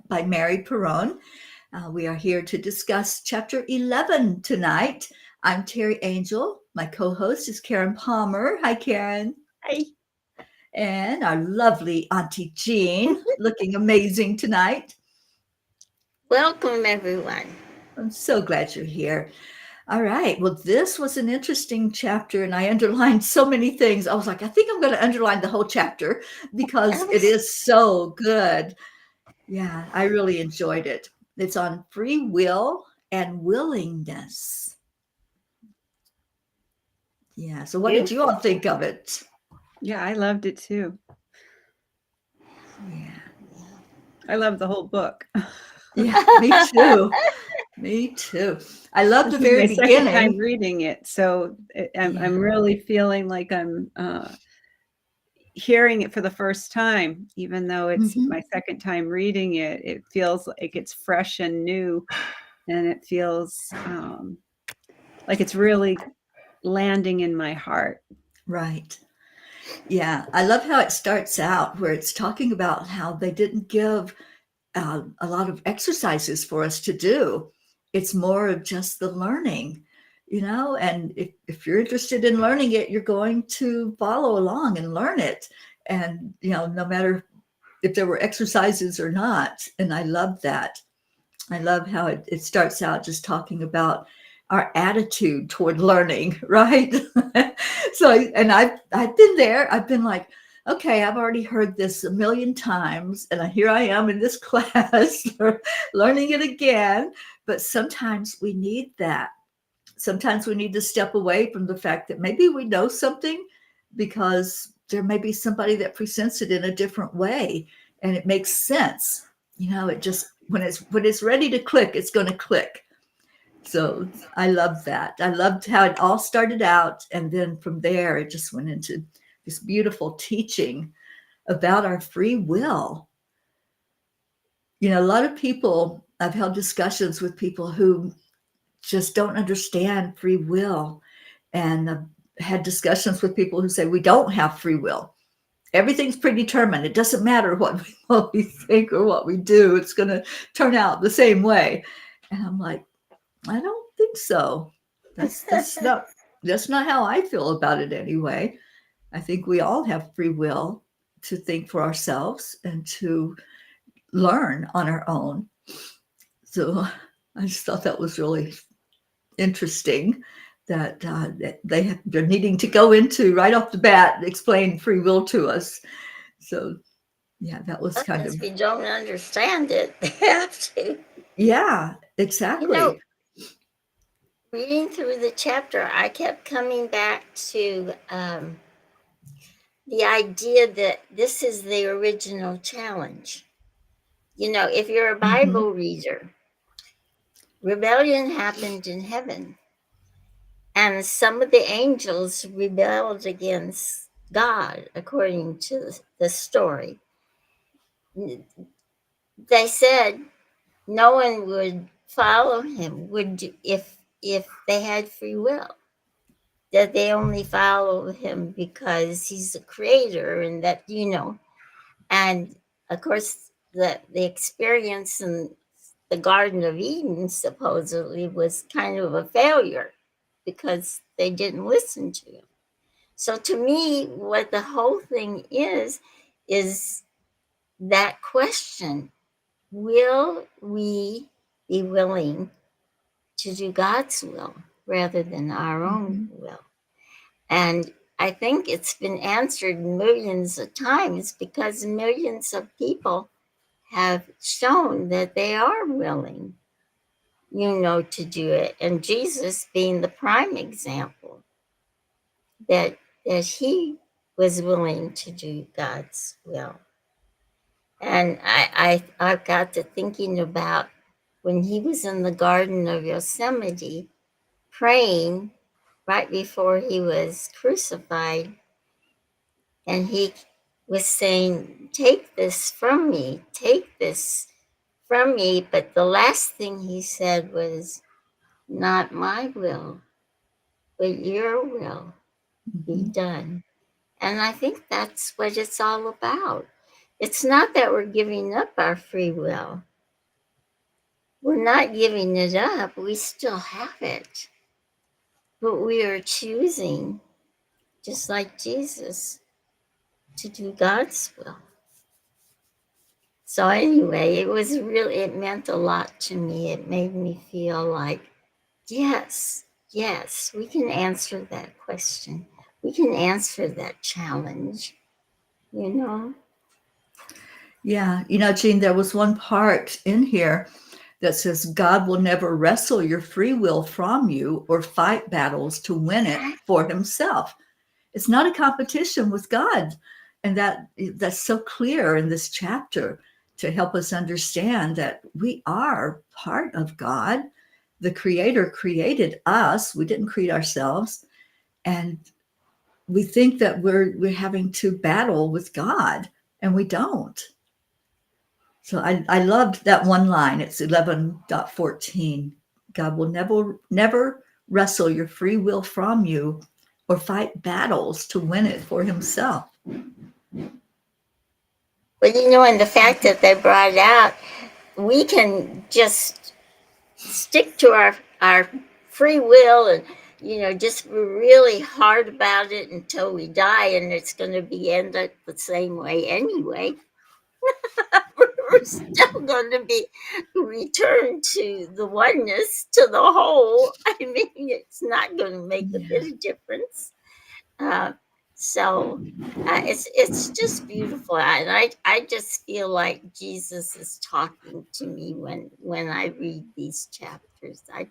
by Mary Perron. We are here to discuss Chapter 11 tonight. I'm Teri Angel. My co-host is Karen Palmer. Hi, Karen. Hi. And our lovely Auntie Jean, looking amazing tonight. Welcome, everyone. I'm so glad you're here. All right. Well, this was an interesting chapter, and I underlined so many things. I was like, I think I'm going to underline the whole chapter because it is so good. Yeah, I really enjoyed it. It's on free will and willingness. Yeah. So, what did you all think of it? Yeah, I loved it too. Yeah. I love the whole book. Yeah, me too. Me too. I love the This is very my second time beginning. reading it, so I'm Yeah. really feeling like I'm hearing it for the first time, even though it's Mhm. my second time reading it. It feels like it's fresh and new, and it feels like it's really landing in my heart. Right. Yeah. I love how it starts out where it's talking about how they didn't give a lot of exercises for us to do. It's more of just the learning, and if you're interested in learning it, you're going to follow along and learn it. And, no matter if there were exercises or not. And I love that. I love how it starts out just talking about our attitude toward learning, right? So, and I've been there. I've been like, okay, I've already heard this a million times, and here I am in this class learning it again. But sometimes we need that. Sometimes we need to step away from the fact that maybe we know something because there may be somebody that presents it in a different way, and it makes sense. It just when it's ready to click, it's going to click. So I love that. I loved how it all started out, and then from there it just went into this beautiful teaching about our free will. A lot of people, I've held discussions with people who just don't understand free will, and I've had discussions with people who say we don't have free will. Everything's predetermined. It doesn't matter what we think or what we do. It's going to turn out the same way. And I'm like, I don't think so. That's not how I feel about it anyway. I think we all have free will to think for ourselves and to learn on our own. So I just thought that was really interesting that they're needing to go into right off the bat, explain free will to us. So yeah, that was kind of, If you don't understand it, they have to. yeah, exactly. Reading through the chapter, I kept coming back to the idea that this is the original challenge. If you're a Mm-hmm. Bible reader, rebellion happened in heaven, and some of the angels rebelled against God, according to the story. They said no one would follow him if they had free will, that they only follow him because he's the creator, and that and of course the experience in the Garden of Eden supposedly was kind of a failure because they didn't listen to him. So to me, what the whole thing is that question: will we be willing to do God's will rather than our own Mm-hmm. will? And I think it's been answered millions of times because millions of people have shown that they are willing, to do it. And Jesus being the prime example that he was willing to do God's will. And I got to thinking about when he was in the Garden of Yosemite praying right before he was crucified, and he was saying, "Take this from me, take this from me." But the last thing he said was, "Not my will, but your will be Mm-hmm. done." And I think that's what it's all about. It's not that we're giving up our free will. We're not giving it up. We still have it. But we are choosing, just like Jesus, to do God's will. So anyway, it meant a lot to me. It made me feel like, yes, we can answer that question. We can answer that challenge, you know? Yeah. Jean, there was one part in here that says God will never wrestle your free will from you or fight battles to win it for himself. It's not a competition with God. And that's so clear in this chapter to help us understand that we are part of God. The Creator created us. We didn't create ourselves. And we think that we're having to battle with God, and we don't. So I loved that one line. It's 11.14. God will never wrestle your free will from you or fight battles to win it for himself. But and the fact that they brought out, we can just stick to our free will and just be really hard about it until we die, and it's going to be end up the same way anyway. We're still going to be returned to the oneness, to the whole. I mean, it's not going to make a bit of difference. So it's just beautiful, and I just feel like Jesus is talking to me when I read these chapters. I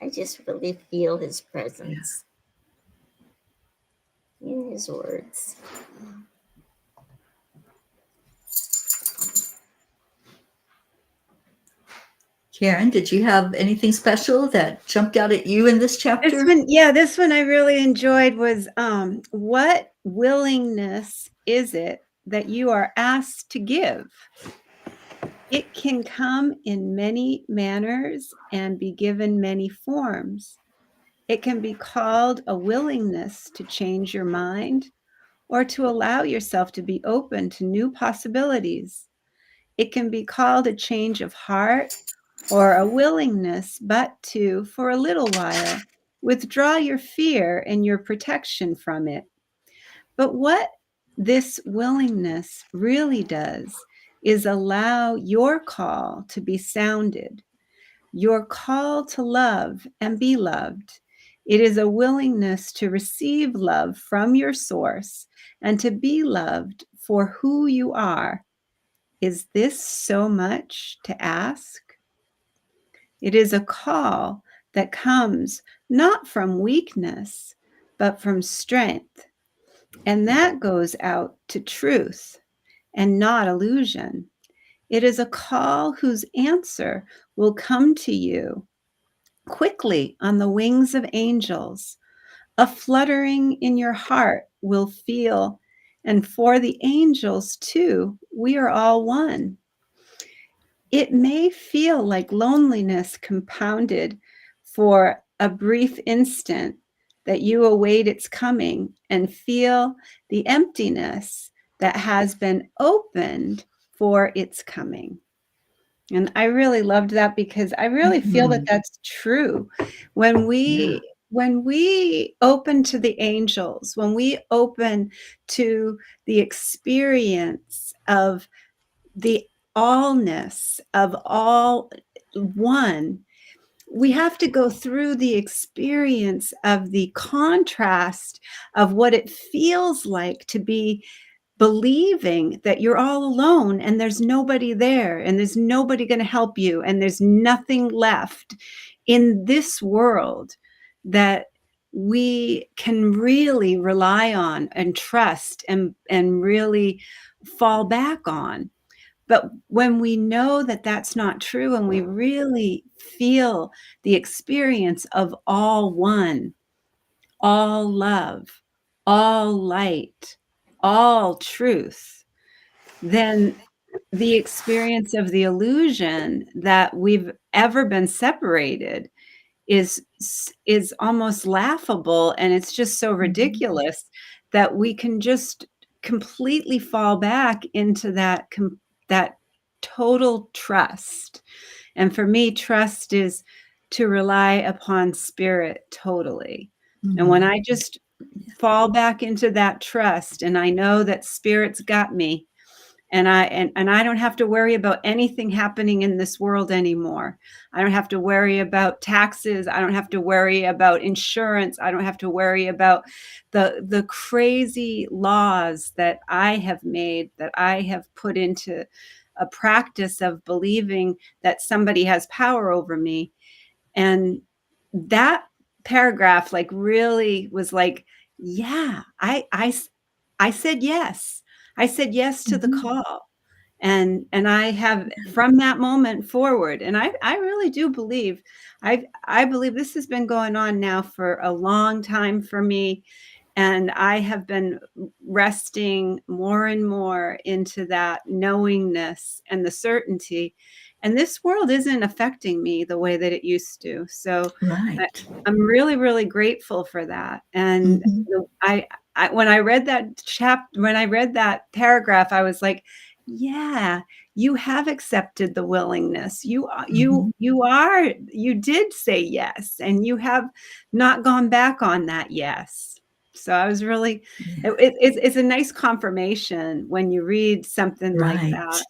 just really feel his presence in his words. Karen, did you have anything special that jumped out at you in this chapter? This one I really enjoyed was what willingness is it that you are asked to give? It can come in many manners and be given many forms. It can be called a willingness to change your mind or to allow yourself to be open to new possibilities. It can be called a change of heart or a willingness but to, for a little while, withdraw your fear and your protection from it. But what this willingness really does is allow your call to be sounded, your call to love and be loved. It is a willingness to receive love from your source and to be loved for who you are. Is this so much to ask? It is a call that comes not from weakness, but from strength. And that goes out to truth and not illusion. It is a call whose answer will come to you quickly on the wings of angels. A fluttering in your heart will feel, and for the angels too, we are all one. It may feel like loneliness compounded for a brief instant that you await its coming and feel the emptiness that has been opened for its coming. And I really loved that because I really feel that that's true. When we open to the angels, when we open to the experience of the allness of all one, we have to go through the experience of the contrast of what it feels like to be believing that you're all alone and there's nobody there and there's nobody going to help you and there's nothing left in this world that we can really rely on and trust and really fall back on. But when we know that that's not true and we really feel the experience of all one, all love, all light, all truth, then the experience of the illusion that we've ever been separated is almost laughable, and it's just so ridiculous that we can just completely fall back into that total trust. And for me, trust is to rely upon spirit totally. Mm-hmm. And when I just fall back into that trust, and I know that spirit's got me, and I don't have to worry about anything happening in this world anymore. I don't have to worry about taxes. I don't have to worry about insurance. I don't have to worry about the crazy laws that I have made, that I have put into a practice of believing that somebody has power over me. And that paragraph like really was like, yeah, I said yes. I said yes to the call. And I have, from that moment forward, and I really do believe, I believe this has been going on now for a long time for me. And I have been resting more and more into that knowingness and the certainty. And this world isn't affecting me the way that it used to. So Right. I'm really, really grateful for that. And I when I read that paragraph, I was like, yeah, you have accepted the willingness. You did say yes, and you have not gone back on that yes. So I was really, it's a nice confirmation when you read something like that.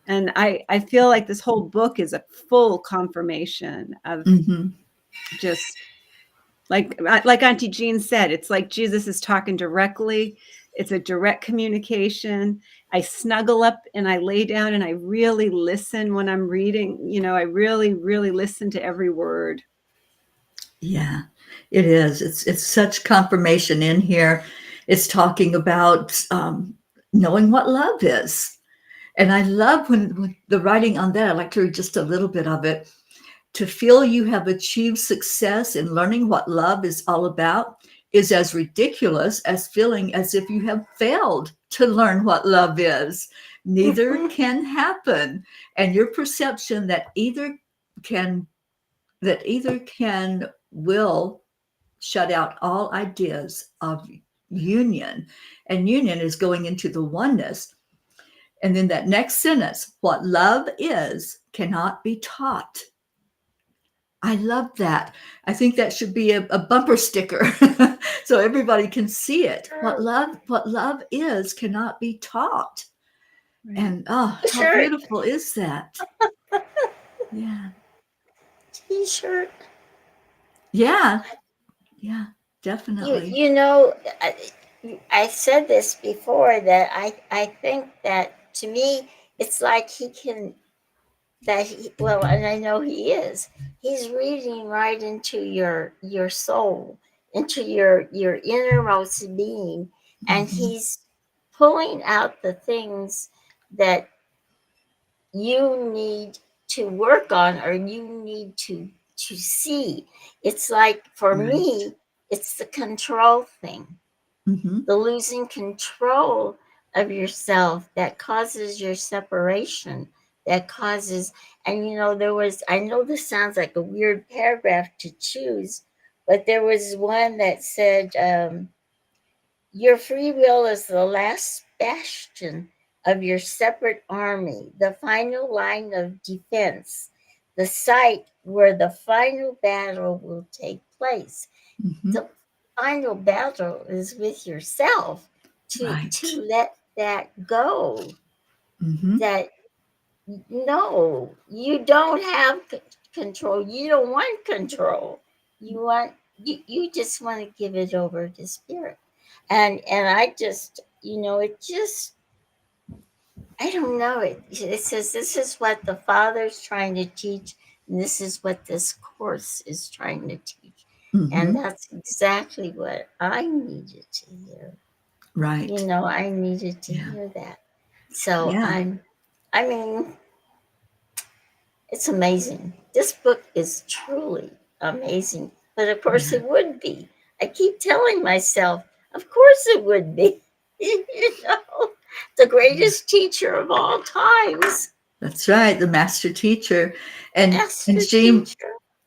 And I feel like this whole book is a full confirmation of just like Auntie Jean said, it's like Jesus is talking directly. It's a direct communication. I snuggle up and I lay down and I really listen when I'm reading. I really, really listen to every word. Yeah, it is. It's such confirmation in here. It's talking about knowing what love is. And I love when the writing on that, I'd like to read just a little bit of it. To feel you have achieved success in learning what love is all about is as ridiculous as feeling as if you have failed to learn what love is. Neither can happen. And your perception that either can will shut out all ideas of union. And union is going into the oneness. And then that next sentence, what love is cannot be taught. I love that. I think that should be a bumper sticker so everybody can see it. What love is cannot be taught. Right. And how beautiful is that? Yeah. T-shirt. Yeah. Yeah, definitely. I said this before, that I think that to me it's like and I know he is. He's reading right into your soul, into your innermost being, and he's pulling out the things that you need to work on, or you need to see. It's like, for me, it's the control thing, the losing control of yourself that causes your separation, that causes, and I know this sounds like a weird paragraph to choose, but there was one that said, your free will is the last bastion of your separate army, the final line of defense, the site where the final battle will take place. The final battle is with yourself, to let that go. That no, you don't have control. You don't want control. You just want to give it over to spirit. And I just, it just, I don't know. It says this is what the Father's trying to teach, and this is what this course is trying to teach. And that's exactly what I needed to hear. Right. I needed to hear that. So I mean, it's amazing. This book is truly amazing. But of course it would be. I keep telling myself, of course it would be. The greatest teacher of all times. That's right, the master teacher. And Jean,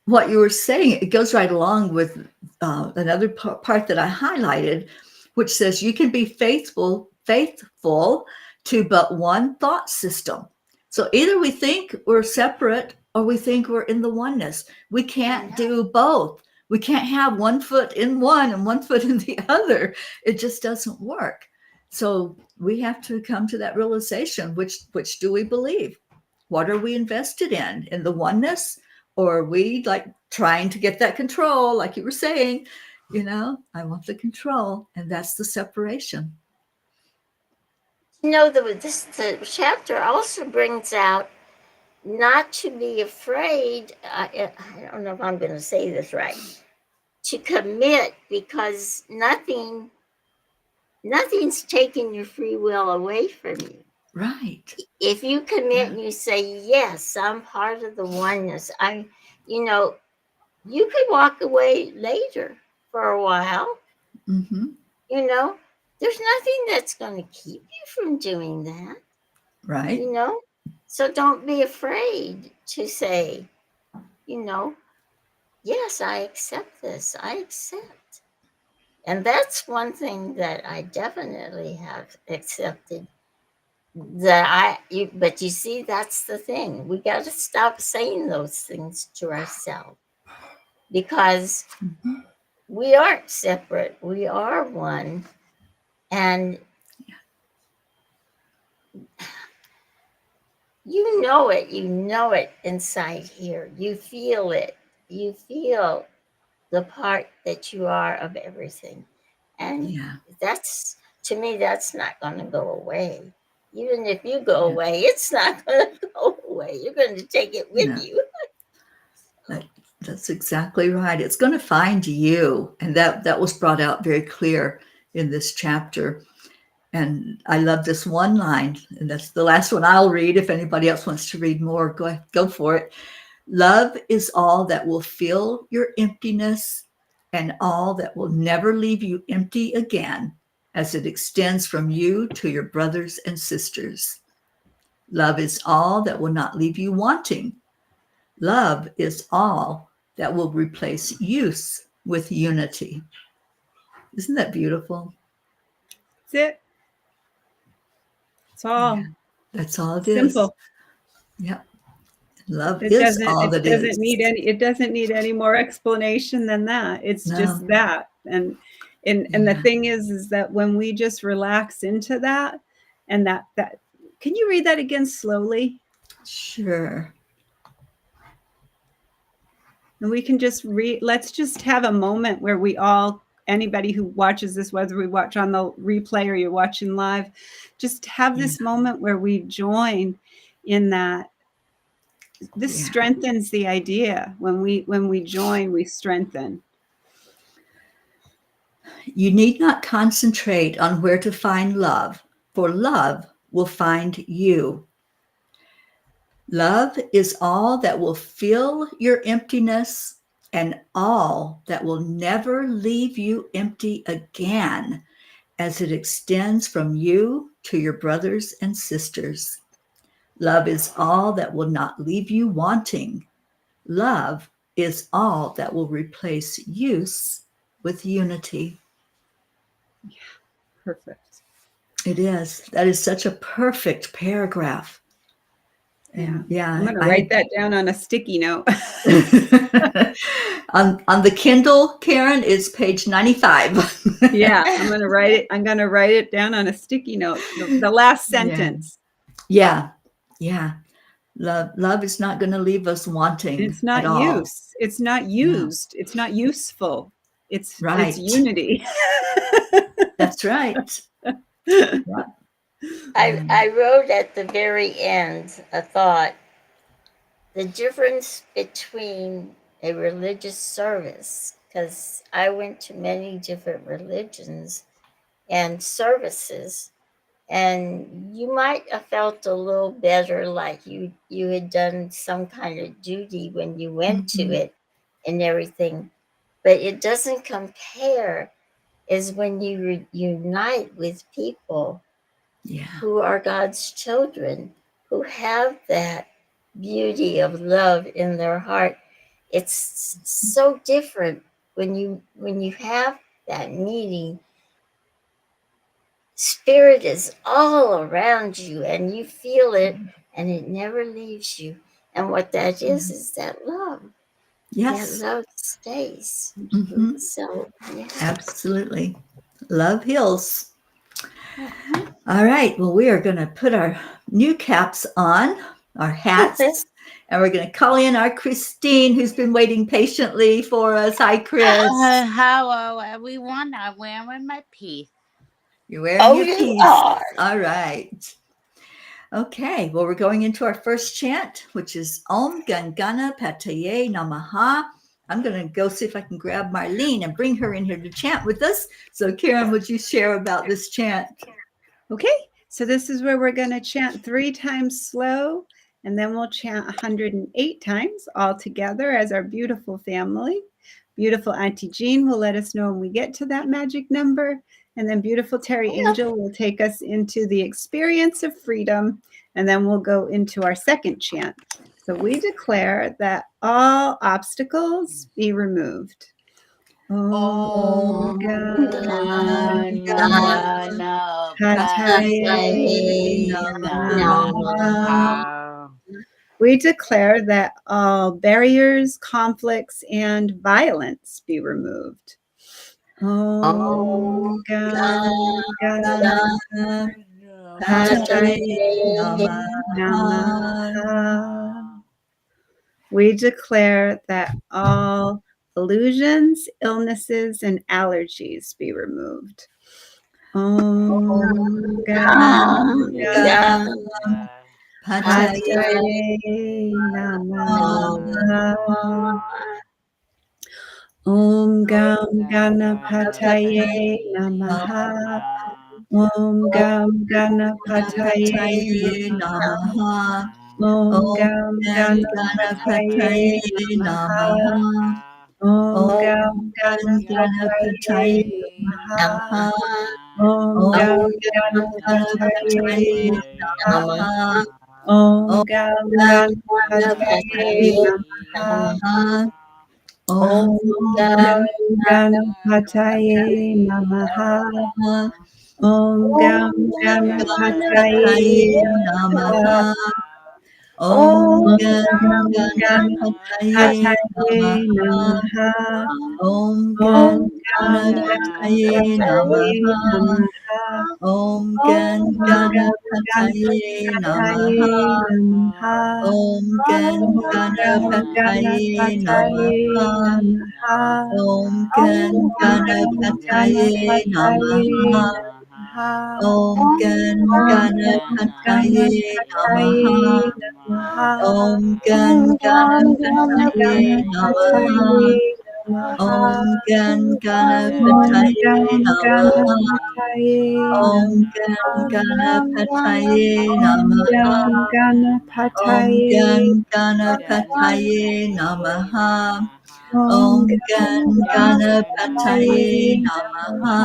what you were saying, it goes right along with another part that I highlighted, which says you can be faithful faithful to but one thought system. So either we think we're separate or we think we're in the oneness. We can't do both. We can't have one foot in one and one foot in the other. It just doesn't work. So we have to come to that realization. Which do we believe? What are we invested in the oneness? Or are we like trying to get that control, like you were saying, I want the control, and that's the separation. The chapter also brings out not to be afraid. I don't know if I'm going to say this right. To commit, because nothing's taking your free will away from you. Right. If you commit and you say, yes, I'm part of the oneness, you could walk away later for a while. Mm-hmm. There's nothing that's going to keep you from doing that. Right. So don't be afraid to say, yes, I accept this. I accept. And that's one thing that I definitely have accepted. But you see, that's the thing. We got to stop saying those things to ourselves, because we aren't separate. We are one. And you know it inside here. You feel it. You feel the part that you are of everything. And that's, to me, that's not going to go away. Even if you go away, it's not going to go away. You're going to take it with you. That's exactly right. It's going to find you. And that was brought out very clear in this chapter. And I love this one line, and that's the last one I'll read. If anybody else wants to read more, go for it. Love is all that will fill your emptiness and all that will never leave you empty again, as it extends from you to your brothers and sisters. Love is all that will not leave you wanting. Love is all that will replace use with unity. Isn't that beautiful? That's it. It's all. Yeah, that's all it Simple. is. Yep. Love is all that is. It doesn't need any more explanation than that. It's just that. And the thing is that when we just relax into that, and that can you read that again slowly? Sure. And we can just let's just have a moment where we all, anybody who watches this, whether we watch on the replay or you're watching live, just have this moment where we join in that. This strengthens the idea. When we join, we strengthen. You need not concentrate on where to find love, for love will find you. Love is all that will fill your emptiness and all that will never leave you empty again, as it extends from you to your brothers and sisters. Love is all that will not leave you wanting. Love is all that will replace use with unity. Yeah, perfect. It is. That is such a perfect paragraph. And I'm going to write that down on a sticky note. on the Kindle, Karen, is page 95. Yeah, I'm going to write it. I'm going to write it down on a sticky note. The last sentence. Yeah. Love is not going to leave us wanting. It's not at all. It's not used. No. It's not useful. It's unity. That's right. I wrote at the very end a thought. The difference between a religious service, because I went to many different religions and services, and you might have felt a little better, like you had done some kind of duty when you went to it and everything, but it doesn't compare as when you unite with people who are God's children, who have that beauty of love in their heart. It's so different when you have that meeting. spirit is all around you and you feel it and it never leaves you. And what that is that love. Yes. That love stays. Mm-hmm. So, yeah. Absolutely. Love heals. Mhm. All right. Well, we are going to put our new caps on, our hats, and we're going to call in our Christine, who's been waiting patiently for us. Hi, Chris. Hello, everyone. I'm wearing my piece. You're wearing your you piece. are. All right. Okay. Well, we're going into our first chant, which is Om Gam Ganapataye Namaha. I'm going to go see if I can grab Marlene and bring her in here to chant with us. So, Karen, would you share about this chant? Okay, so this is where we're going to chant 3 times slow, and then we'll chant 108 times all together as our beautiful family. Beautiful Auntie Jean will let us know when we get to that magic number, and then beautiful Teri Angel will take us into the experience of freedom, and then we'll go into our second chant. So we declare that all obstacles be removed. Om Ganapataye Namaha. We declare that all barriers, conflicts, and violence be removed. Om Gam Ganapataye Namaha. We declare that all illusions, illnesses, and allergies be removed. Om Gam Ganapataye Namaha. Om Gam Ganapataye Namaha. Om Gam Ganapataye Namaha. Om Gam Ganapataye Namaha. Om Gam Ganapataye Namaha. Om Gam Ganapataye Namaha. Om Gam Ganapataye Namaha. Om Gam Ganapataye Namaha. Om Gam Ganapataye Namaha. Om Gam Ganapataye Namaha. Om Om Gam Ganapataye Namaha. Om Ganapataye Namaha. Om Ganapataye Namaha. Om Ganapataye Namaha. Om Ganapataye Namaha. Om Ganapataye Namaha. Om Ganapataye Namaha. Om Ganapataye Namaha. Om Ganapataye Namaha. Om Ganapataye Namaha. Om Ganapataye Namaha. Om Ganapataye Namaha.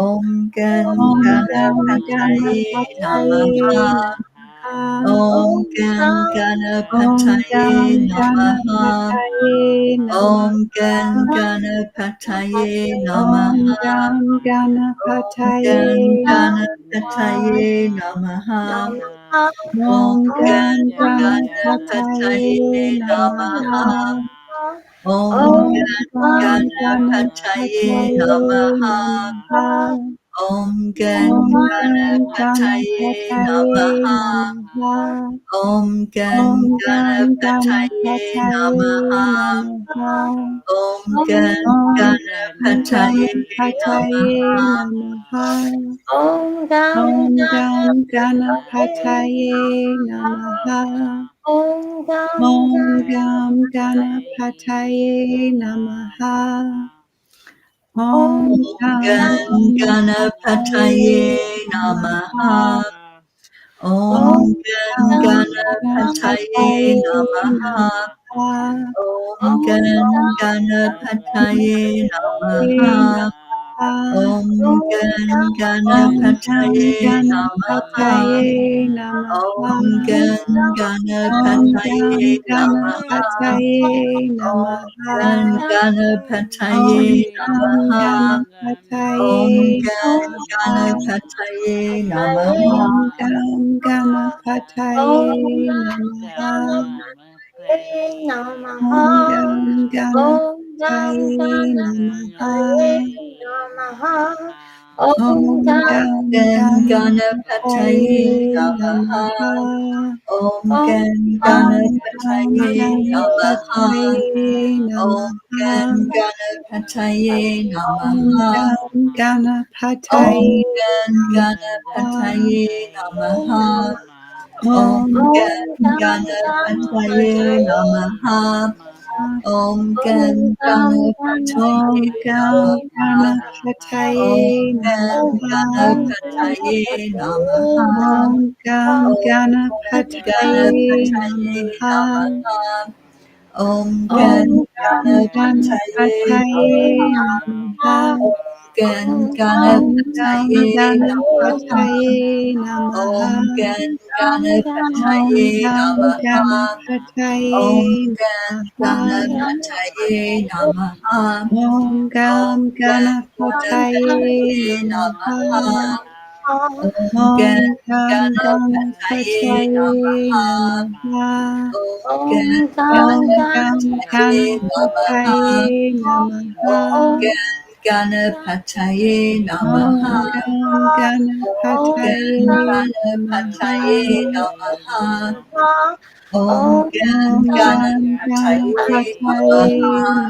Om Ganapataye Namaha. Om Ganapataye Namaha. Om Ganapataye Namaha. Om Ganapataye Namaha. Om Ganapataye Namaha. Om Ganapataye Namaha. Om Ganapataye Namaha. Om Gam Om Gam Ganapataye Namaha. Om Gam Om Gam Ganapataye Namaha. Om Gam Ganapataye Namaha. Om Ganapataye Namaha. Om Ganapataye Namaha. Om Gam Om Gam Ganapataye Namaha. Ganapataye Namaha. Om Gam Om Gam Ganapataye Namaha. Ganapataye Om Namaha. Gam Ganapataye Om Gam Namaha. Om Ganapataye Gam Namaha. Ganapataye Namaha. Om Gam Ganapataye Namaha. Om Gam Ganapataye Namaha. Om Gam Gam Ganapataye Ganapataye Namaha. Namaha. Om Gam Om Gam Ganapataye Namaha. Ganapataye Om Gam Namaha. Ganapataye Om Namaha. Gam Om Ganapataye Gam Namaha. Ganapataye Namaha. Om Om Gam Ganapataye Namaha. Om Gam Ganapataye Om Gam Namaha. Om Ganapataye Gam Namaha. Ganapataye Namaha. Om Gam Om Ganapataye Ganapataye Namaha. Namaha. Om Om Gan Gam Ganapataye Ganapataye Namaha. Namaha. Om Gan Om Gam Ganapataye Namaha. Ganapataye Om Namaha. Gan Om Ganapataye Gam Namaha. Om Ganapataye Gan Namaha. Ganapataye Namaha. Om Om Gam Gan Ganapataye Ganapataye Namaha. Namaha. Om Gan Om Gam Ganapataye Ganapataye Namaha. Namaha. Om Gan Om Gam Ganapataye Namaha. Ganapataye Om Namaha. Gan Ganapataye Namaha. Om Gam Om Gan Ganapataye Ganapataye Namaha. Namaha. Om Gan Om Gam Ganapataye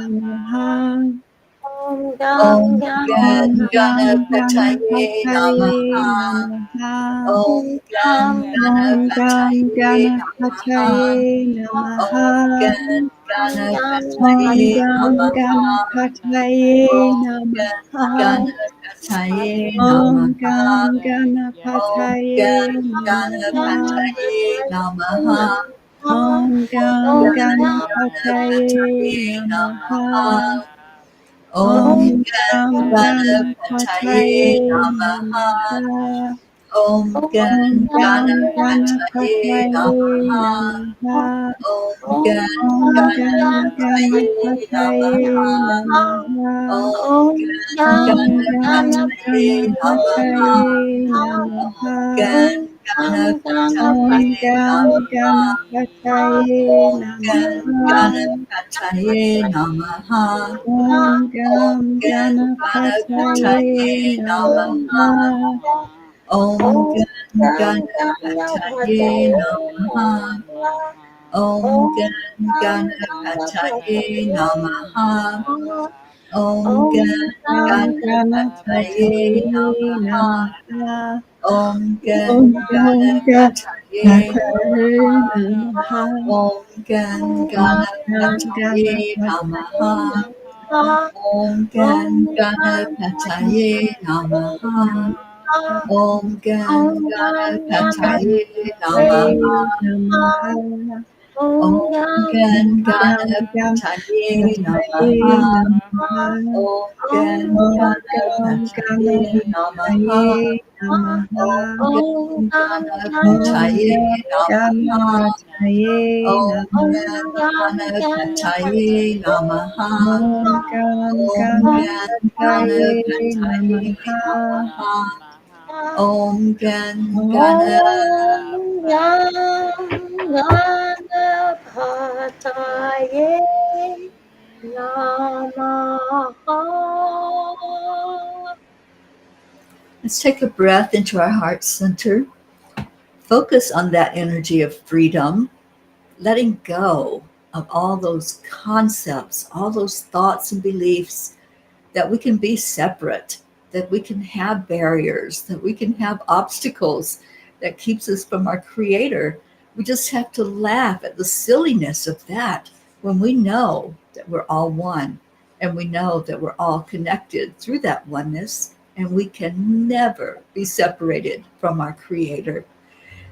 Namaha. Ganapataye Namaha. Om Gan Om Gam Ganapataye Ganapataye Namaha. Namaha. Om Gan Om Gam Ganapataye Namaha. Ganapataye Om Namaha. Gan Om Ganapataye Gam Namaha. Ganapataye Om Gan Namaha. Ganapataye Om Gam Namaha. Om Ganapataye Gan Namaha. Ganapataye Namaha. Om Om Gam Gan Ganapataye Ganapataye Namaha. Namaha. Om Om Gan Gam Ganapataye Ganapataye Namaha. Namaha. Om Gan Om Gam Ganapataye Ganapataye Namaha. Namaha. Om Gan Om Gam Ganapataye Namaha. Ganapataye Namaha. Om Gan Om Gam Ganapataye Namaha. Ganapataye Om Namaha. Gan Om Ganapataye Gam Namaha. Ganapataye Om Gan Namaha. Ganapataye Namaha. Om Om Gam Gan Ganapataye Ganapataye Namaha. Namaha. Om Gan Ganapataye Namaha. Om Gan Ganapataye Namaha. Om Gan Om Ganapataye Ganapataye Namaha. Namaha. Om Gan Om Gam Ganapataye Ganapataye Namaha. Namaha. Om Gan Om Gam Ganapataye Ganapataye Namaha. Om Gan Ganapataye Namaha. Om Gan Ganapataye Namaha. Namaha. Om Gan Gam Ganapataye Ganapataye Namaha. Namaha. Om Gan Om Gam Ganapataye Namaha. Ganapataye Om Namaha. Gan Om Ganapataye Gam Namaha. Ganapataye Om Namaha. Gan Ganapataye Namaha. Om Gam Om Gan Ganapataye Ganapataye Namaha. Namaha. Om Gan Om Ganapataye Namaha. Let's take a breath into our heart center. Focus on that energy of freedom, letting go of all those concepts, all those thoughts and beliefs that we can be separate, that we can have barriers, that we can have obstacles that keeps us from our creator. We just have to laugh at the silliness of that when we know that we're all one and we know that we're all connected through that oneness and we can never be separated from our creator.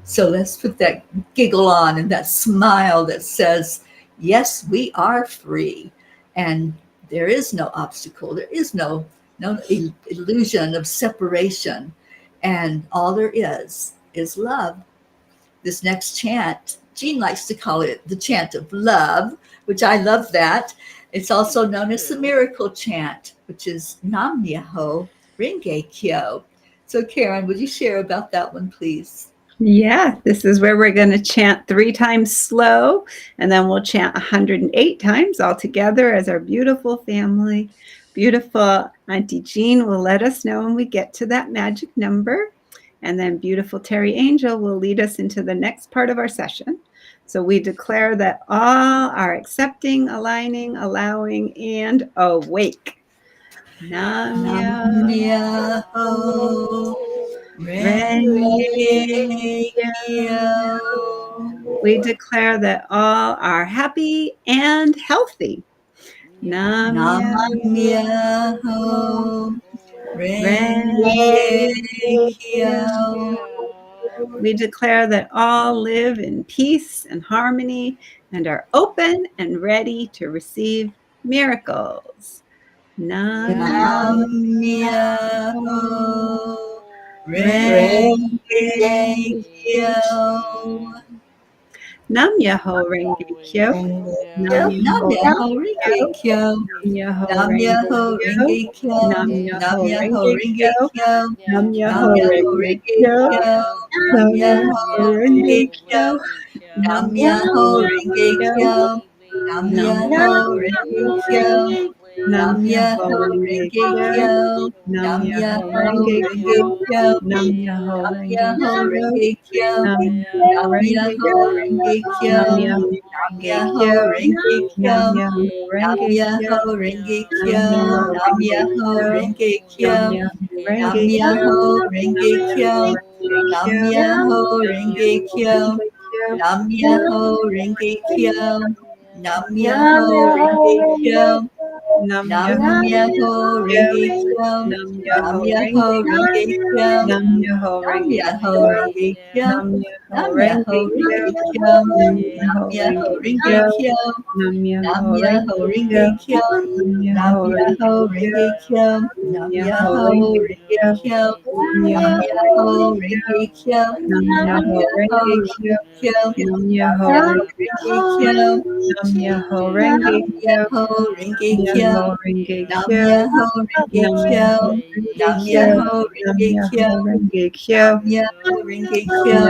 So let's put that giggle on and that smile that says, yes, we are free. And there is no obstacle. There is no no illusion of separation, and all there is love. This next chant, Jean likes to call it the chant of love, which I love that. It's also known as the miracle chant, which is Nam Myoho Renge Kyo. So, Karen, would you share about that one, please? Yeah, this is where we're going to chant 3 times slow, and then we'll chant 108 times all together as our beautiful family. Beautiful Auntie Jean will let us know when we get to that magic number. And then beautiful Teri Angel will lead us into the next part of our session. So we declare that all are accepting, aligning, allowing, and awake. Nam Myoho Renge Kyo. We declare that all are happy and healthy. Nam Myoho Renge Kyo. We declare that all live in peace and harmony and are open and ready to receive miracles. Nam Myoho Renge Kyo. Nam Myoho Renge Kyo. Nam Nam Myoho Myoho Renge Kyo. Nam Myoho Renge Kyo. Nam Nam Myoho Myoho Renge Renge Kyo. Kyo. Nam Nam Myoho Myoho Renge Renge Kyo. Kyo. Nam Nam Myoho Myoho Renge Renge Kyo. Kyo. Nam Nam Myoho Myoho Renge Renge Kyo. Kyo. Nam Nam Myoho Myoho Renge Renge Kyo. Kyo. Nam Nam Myoho Myoho Renge Renge Kyo. Kyo. Nam Nam Myoho Myoho Renge Renge Kyo. Kyo. Nam Myoho Nam Renge Myoho Kyo. Renge Kyo. Nam Myoho Nam Renge Myoho Kyo. Renge Kyo. Nam Myoho Nam Renge Myoho Kyo. Renge Kyo. Nam Myoho Nam Renge Kyo. Myoho Renge Nam Kyo. Myoho Nam Renge Myoho Kyo. Renge Nam Kyo. Myoho Nam Renge Kyo. Myoho Nam Renge Kyo. Myoho Renge Nam Kyo. Myoho Nam Renge Myoho Kyo. Renge Kyo. Nam Nam Myoho Renge Kyo. Nam Myoho Myoho Renge Renge Kyo. Kyo. Nam Nam Myoho Myoho Renge Kyo. Renge Kyo. Nam Nam Myoho Myoho Renge Kyo. Renge Kyo. Nam Myoho Nam Renge Myoho Kyo. Renge Kyo. Nam Myoho Nam Myoho Renge Kyo. Renge Kyo. Nam Nam Myoho Myoho Renge Renge Kyo. Kyo. Nam Nam Myoho Myoho Renge Renge Kyo. Kyo. Nam Nam Myoho Myoho Renge Kyo. Renge Kyo. Nam Nam Myoho Myoho Renge Renge Kyo. Kyo. Nam Nam Myoho Myoho Renge Kyo. Renge Kyo. Nam Nam Myoho Myoho Renge Kyo. Renge Kyo. Nam Nam Myoho Myoho Renge Renge Kyo. Kyo. Nam Myoho Renge Nam Kyo. Myoho Renge Kyo. Myoho Renge Nam Kyo. Myoho Renge Nam Kyo. Myoho Renge Nam Kyo. Myoho Nam Renge Kyo. Myoho Renge Kyo. Nam Myoho Renge Nam Kyo. Myoho Renge Nam Kyo. Myoho Nam Renge Myoho Kyo. Renge Kyo. Nam Myoho Nam Renge Myoho Kyo. Renge Kyo. Nam Myoho Nam Renge Myoho Renge Kyo. Kyo. Nam Nam Myoho Myoho Renge Renge Kyo. Kyo. Nam Nam Myoho Myoho Renge Renge Kyo. Kyo. Nam Nam Myoho Myoho Renge Kyo. Renge Kyo. Nam Myoho Nam Renge Myoho Kyo. Renge Nam Kyo. Myoho Nam Renge Myoho Kyo. Renge Nam Kyo. Myoho Renge Nam Kyo. Myoho Nam Renge Myoho Kyo. Renge Kyo. Nam Nam Myoho Renge Myoho Kyo. Renge Kyo. Nam Nam Myoho Myoho Renge Kyo. Renge Kyo. Nam Myoho Nam Myoho Renge Kyo.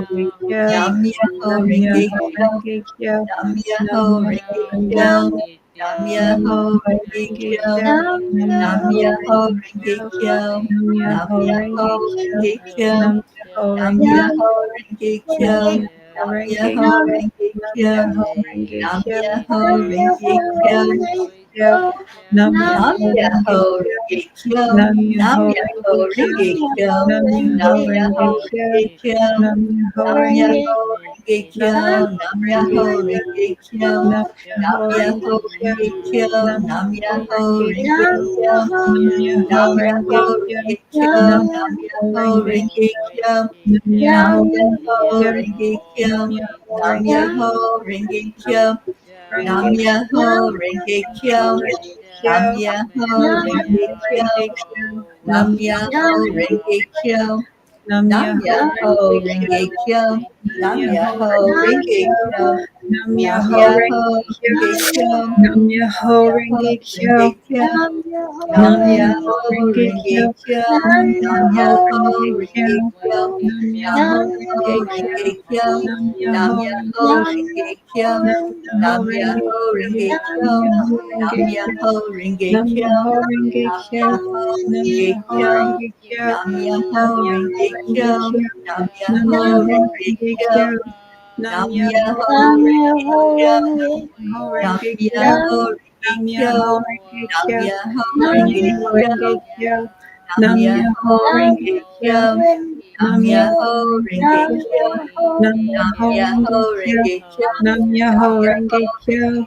Renge Kyo. Nam Myoho Nam Renge Myoho Kyo. Renge Kyo. Nam Myoho Nam Renge Myoho Kyo. Renge Kyo. Nam Nam Myoho Myoho Renge Kyo. Renge Kyo. Nam Nam Myoho Myoho Renge Renge Kyo. Kyo. Nam Myoho Nam Renge Myoho Kyo. Renge Kyo. Nam Nam Myoho Myoho Renge Renge Kyo. Kyo. Nam Nam Myoho Renge Myoho Kyo. Renge Kyo. Nam Myoho Nam Renge Myoho Kyo. Renge Nam Kyo. Nam Renge Myoho Kyo. Renge Kyo. Nam Renge Kyo. Nam Myoho Nam Renge Kyo. Renge Kyo. Nam Nam Myoho Renge Kyo. Nam Nam Myoho Renge Kyo. Renge Kyo. Nam Nam Myoho Myoho Renge Renge Kyo. Kyo. Nam Nam Myoho Myoho Renge Kyo. Renge Kyo. Nam Nam Myoho Myoho Renge Kyo. Renge Kyo. Nam Nam Myoho Myoho Renge Renge Kyo. Kyo. Nam Nam Myoho Myoho Renge Kyo. Renge Kyo. Nam Nam Myoho Myoho Renge Kyo. Renge Kyo. Nam Nam Myoho Myoho Renge Kyo. Renge Kyo. Nam Myoho Nam Renge Myoho Kyo. Renge Nam Kyo. Myoho Nam Renge Kyo. Myoho Renge Nam Kyo. Myoho Renge Nam Kyo. Myoho Nam Renge Myoho Kyo. Renge Kyo. Nam Myoho Nam Myoho Renge Renge Kyo. Kyo. Nam Nam Myoho Myoho Renge Renge Kyo. Kyo. Nam Nam Myoho Myoho Renge Renge Kyo. Kyo. Myoho Nam Renge Kyo. Myoho Renge Nam Kyo. Myoho Renge Nam Kyo. Myoho Nam Renge Myoho Kyo. Renge Kyo. Nam Nam Myoho Myoho Renge Renge Kyo. Kyo. Nam Nam Myoho Myoho Renge Renge Kyo. Kyo. Nam Nam Myoho Myoho Renge Kyo. Renge Kyo. Nam Nam Myoho Myoho Renge Kyo. Renge Kyo.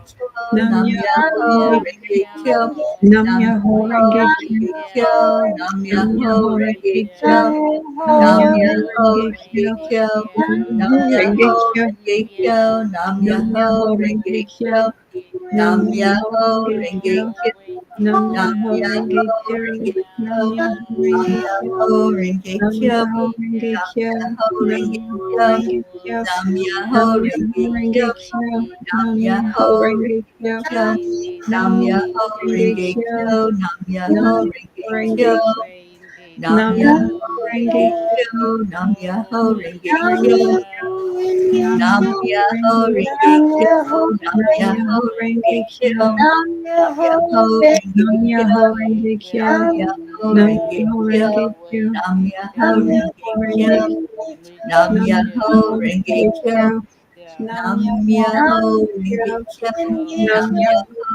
Nam Nam Myoho Myoho Renge Kyo. Renge Kyo. Nam Nam Myoho Myoho Renge Kyo. Renge Kyo. Nam Nam Myoho Myoho Renge Renge Kyo. Kyo. Nam Nam Myoho Myoho Renge Renge Kyo. Kyo. Nam Nam Myoho Renge Myoho Kyo. Renge Kyo. Nam Nam Myoho Myoho Renge Renge Kyo. Kyo. Nam Nam Myoho Myoho Renge Renge Kyo. Kyo. Nam Nam Myoho Renge Myoho Kyo. Renge Nam Kyo. Myoho Nam Renge Kyo. Myoho Renge Nam Kyo. Myoho Renge Nam Kyo. Myoho Nam Renge Myoho Kyo. Renge Kyo. Nam Myoho Nam Renge Myoho Kyo. Renge Kyo. Nam Nam Myoho Myoho Renge Renge Kyo. Kyo. Nam Nam Myoho Myoho Renge Renge Kyo. Kyo. Nam Nam Myoho Myoho Renge Renge Kyo. Kyo. Nam Nam Myoho Myoho Renge Renge Kyo. Kyo. Nam Myoho Renge Nam Kyo. Myoho Renge Nam Kyo. Myoho Renge Renge Kyo. Kyo. Nam Nam Myoho Myoho Renge Renge Kyo. Kyo. Nam Myoho Renge Nam Kyo. Myoho Renge Kyo. Nam Myoho Nam Renge Myoho Kyo. Renge Kyo. Nam Myoho Nam Renge Myoho Kyo. Renge Kyo. Nam Nam Myoho Myoho Renge Renge Kyo. Kyo. Nam Nam Myoho Myoho Renge Renge Kyo. Kyo. Nam Nam Myoho Myoho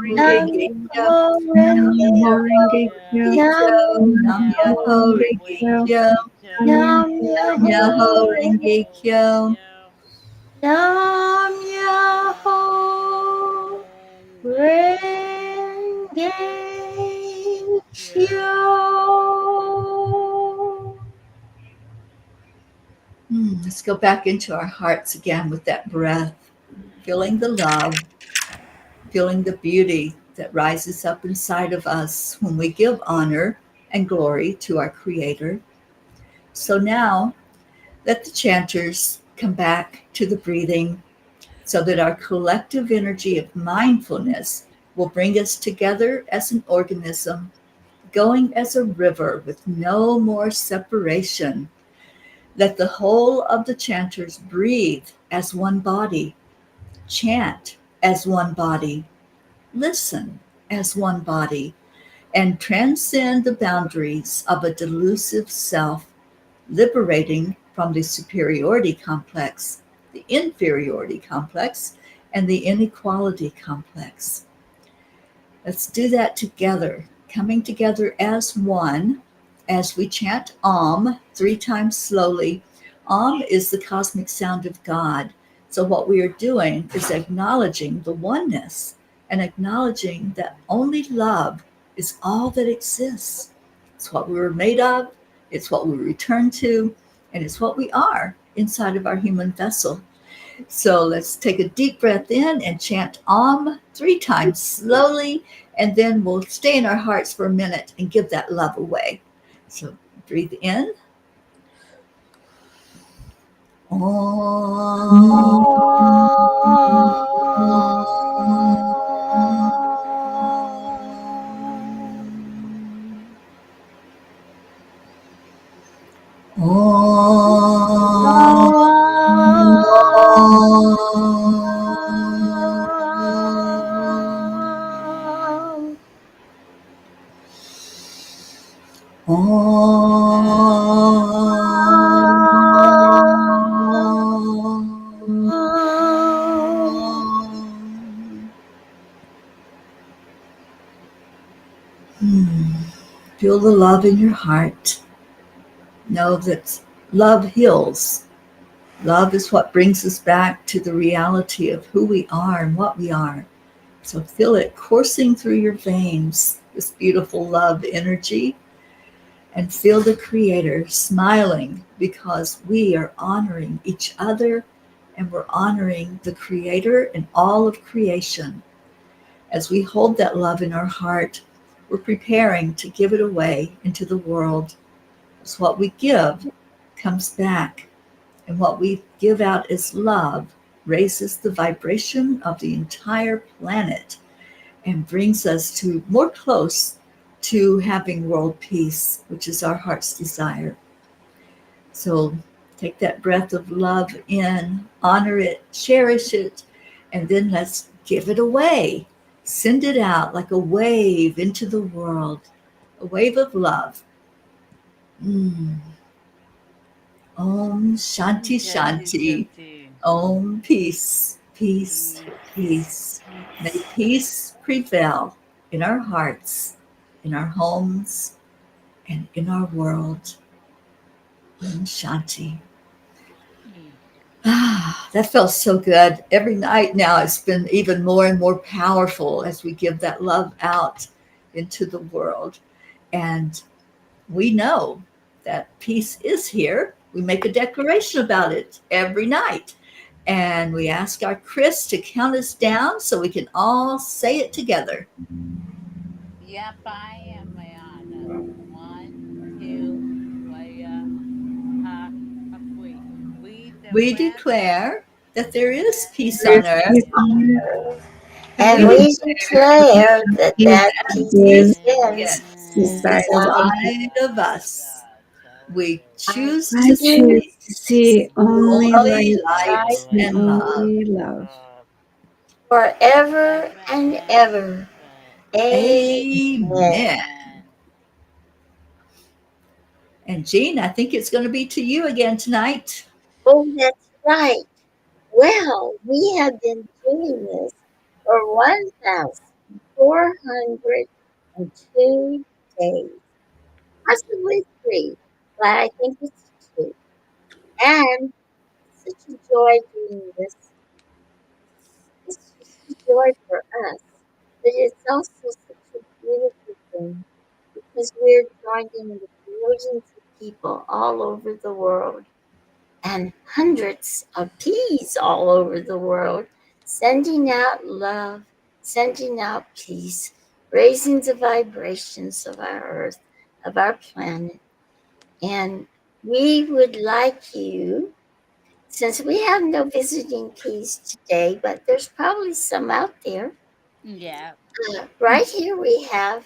Renge Renge Kyo. Kyo. Nam Nam Myoho Myoho Renge Kyo. Renge Kyo. Nam Nam Myoho Myoho Renge Renge Kyo. Kyo. Nam Myoho Nam Renge Myoho Kyo. Renge Kyo. Nam Myoho Renge Kyo. Let's go back into our hearts again with that breath, feeling the love, feeling the beauty that rises up inside of us when we give honor and glory to our Creator. So now, let the chanters come back to the breathing so that our collective energy of mindfulness will bring us together as an organism, going as a river with no more separation. Let the whole of the chanters breathe as one body, chant as one body, listen as one body, and transcend the boundaries of a delusive self, liberating from the superiority complex, the inferiority complex, and the inequality complex. Let's do that together, coming together as one as we chant Om 3 times slowly. Om is the cosmic sound of God. So, what we are doing is acknowledging the oneness and acknowledging that only love is all that exists. It's what we were made of, it's what we return to, and it's what we are inside of our human vessel. So let's take a deep breath in and chant Om 3 times slowly, and then we'll stay in our hearts for a minute and give that love away. So breathe in. Om. Feel the love in your heart. Know that love heals. Love is what brings us back to the reality of who we are and what we are. So feel it coursing through your veins, this beautiful love energy, and feel the Creator smiling because we are honoring each other and we're honoring the Creator and all of creation. As we hold that love in our heart, we're preparing to give it away into the world. So what we give comes back, and what we give out as love raises the vibration of the entire planet and brings us to more close to having world peace, which is our heart's desire. So take that breath of love in, honor it, cherish it, and then let's give it away. Send it out like a wave into the world, a wave of love. Mm. Om Shanti Shanti. Om Peace, Peace, Peace. May peace prevail in our hearts, in our homes, and in our world. Om Shanti. That felt so good. Every night now it's been even more and more powerful as we give that love out into the world. And we know that peace is here. We make a declaration about it every night. And we ask our Chris to count us down so we can all say it together. Yep, I am Mayana. 1, 2, 3, ha, halfway. We We declare declare that there is that peace There on is earth, peace on earth. and And we We we declare declare that peace that that peace is peace begins begins inside inside of us. us. inside of us. We I choose I to choose choose see to to see only only only light light light and and love. only love. forever forever and and ever. ever. Amen. Amen. Amen. And Jean, I think it's going to be to you again tonight. Oh, that's right. Well, we have been doing this for 1,402 days, possibly three, but I think it's two. And it's such a joy doing this. It's just a joy for us, but it's also such a beautiful thing because we're joining with millions of people all over the world and hundreds of peas all over the world, sending out love, sending out peace, raising the vibrations of our earth, of our planet. And we would like you, since we have no visiting peas today, but there's probably some out there. Yeah. Right here we have,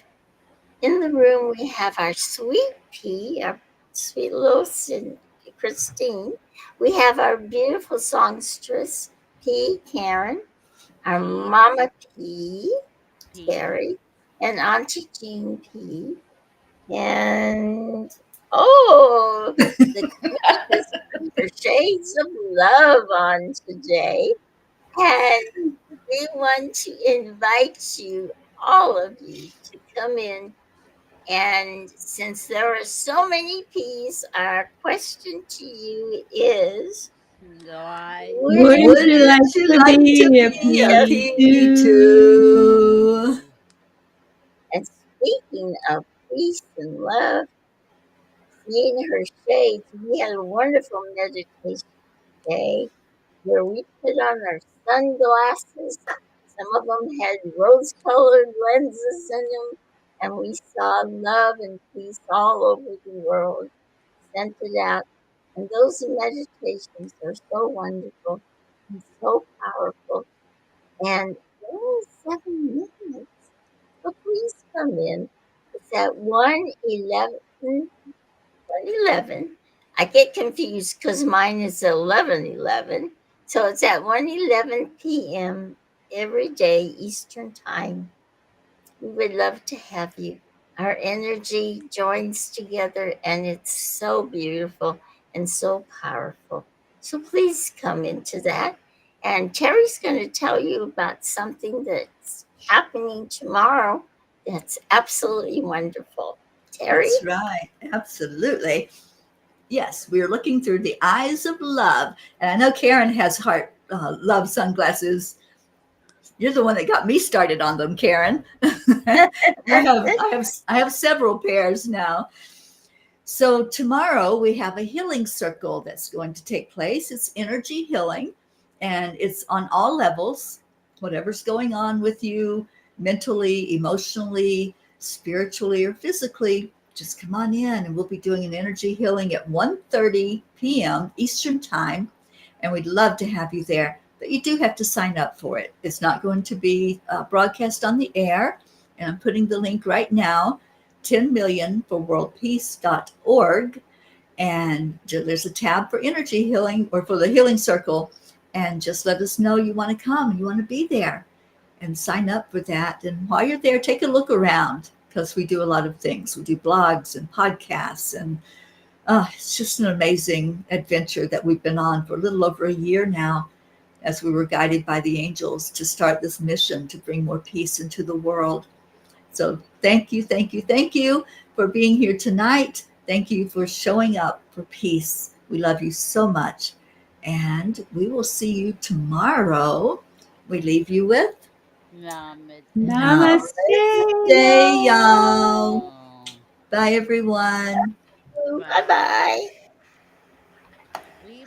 in the room, we have our sweet pea, our sweet little Christine. We have our beautiful songstress, P. Karen, our P. Mama P. P. Teri, and Auntie Jean P. And oh, the queen has put her shades of love on today. And we want to invite you, all of you, to come in. And since there are so many P's, our question to you is, Why? wouldn't Wouldn't you like Wouldn't you to like to be a be a you pea pea too? too? And speaking of peace and love, seeing her shades, we had a wonderful meditation today where we put on our sunglasses. Some of them had rose colored lenses in them, and we saw love and peace all over the world, sent it out. And those meditations are so wonderful and so powerful. And only 7 minutes. So please come in. It's at 111. I get confused because mine is 11:11. So it's at 1:11 p.m. every day Eastern Time. We would love to have you. Our energy joins together and it's so beautiful and so powerful. So please come into that. And Terry's going to tell you about something that's happening tomorrow that's absolutely wonderful. Terry? That's right. Absolutely. Yes, we are looking through the eyes of love. And I know Karen has heart love sunglasses. You're the one that got me started on them, Karen. I have several pairs now. So tomorrow we have a healing circle that's going to take place. It's energy healing, and it's on all levels. Whatever's going on with you mentally, emotionally, spiritually, or physically, just come on in, and we'll be doing an energy healing at 1:30 p.m. Eastern Time, and we'd love to have you there. But you do have to sign up for it. It's not going to be broadcast on the air, and I'm putting the link right now. 10 million for worldpeace.org, and there's a tab for energy healing or for the healing circle, and just let us know you want to come, you want to be there, and sign up for that. And while you're there, take a look around, because we do a lot of things. We do blogs and podcasts, and it's just an amazing adventure that we've been on for a little over a year now, as we were guided by the angels to start this mission to bring more peace into the world. So thank you, thank you, thank you for being here tonight. Thank you for showing up for peace. We love you so much. And we will see you tomorrow. We leave you with Namaste. Namaste. Namaste, y'all. Bye, everyone. Bye Bye. bye.